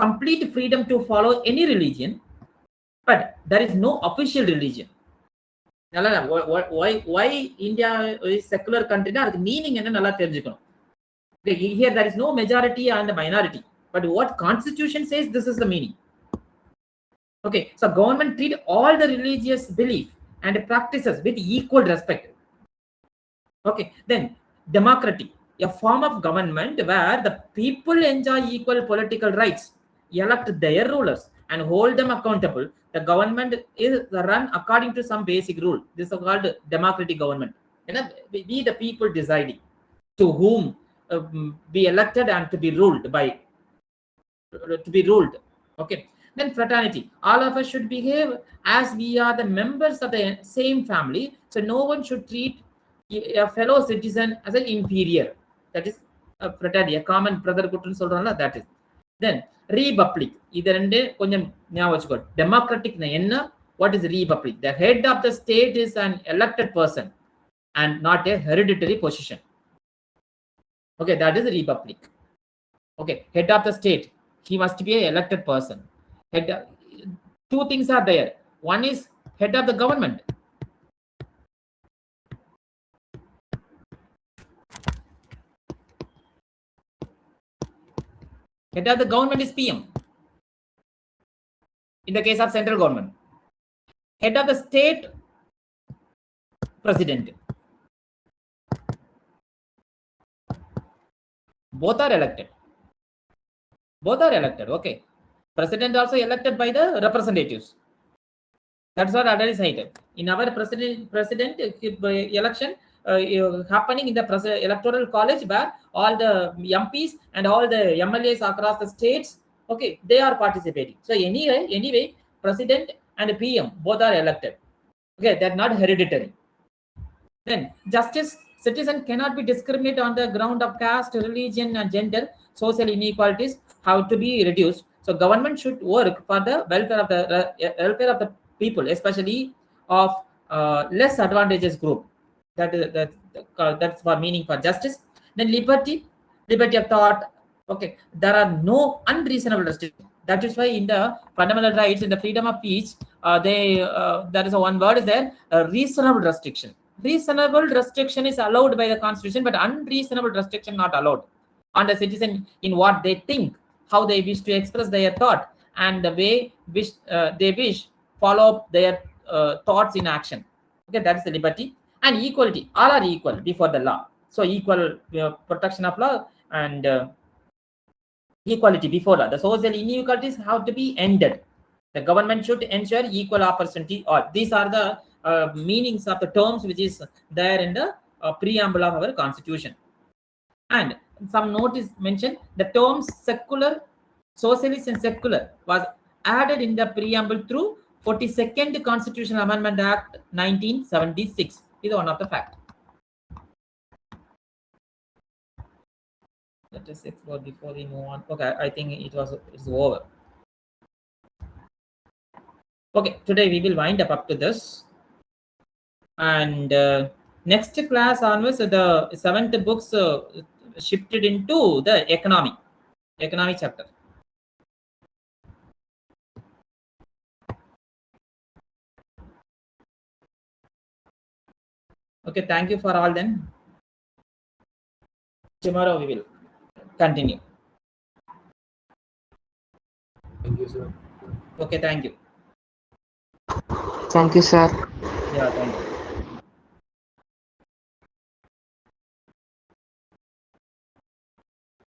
complete freedom to follow any religion, but there is no official religion. Why India is secular country na adukku meaning enna nalla therinjikkanum. Here there is no majority and minority, but what constitution says, this is the meaning. Okay, so government treat all the religious belief and practices with equal respect. Okay, then democracy, a form of government where the people enjoy equal political rights, elect their rulers and hold them accountable. The government is run according to some basic rule. This is called democratic government. We the people deciding to whom be elected and to be ruled by, okay. Then fraternity, all of us should behave as we are the members of the same family, so no one should treat a fellow citizen as an inferior. That is a fraternity, a common brotherhood nu solranga, that is. Then republic, idu rendu konjam nyavam vechukko. Democratic na enna, what is republic? The head of the state is an elected person and not a hereditary position. Okay, that is a republic. Okay, head of the state, he must be an elected person. Two things are there. One is head of the government. Head of the government is PM in the case of central government. Head of the state, president. Both are elected. Okay. President also elected by the representatives. That's what other is cited. In our president election happening in the electoral college, where all the MPs and all the MLAs across the states, okay, they are participating. So anyway, president and PM both are elected. Okay, they're not hereditary. Then justice, citizen cannot be discriminated on the ground of caste, religion and gender. Social inequalities have to be reduced. So government should work for the welfare of the people, especially of less advantageous group. That's for meaning for justice. Then liberty of thought. Okay, there are no unreasonable restrictions. That is why in the fundamental rights, in the freedom of speech, there is a one word is there, a reasonable restriction. Reasonable restriction is allowed by the constitution, but unreasonable restriction not allowed on the citizen in what they think, how they wish to express their thought, and the way which they wish follow their thoughts in action. Okay, that's the liberty. And equality, all are equal before the law. So equal protection of law and equality before law. The social inequalities have to be ended. The government should ensure equal opportunity. All these are the meanings of the terms which is there in the preamble of our constitution. And some note is mentioned, the terms secular, socialist and secular was added in the preamble through 42nd Constitutional Amendment Act 1976. Is one of the fact. Let us explore before we move on. Okay, I think it's over. Okay, today we will wind up to this. And next class onwards, the 7th books shifted into the economy chapter. Okay, thank you for all then. Tomorrow we will continue. Thank you, sir. Okay, thank you. Thank you, sir. Yeah, thank you.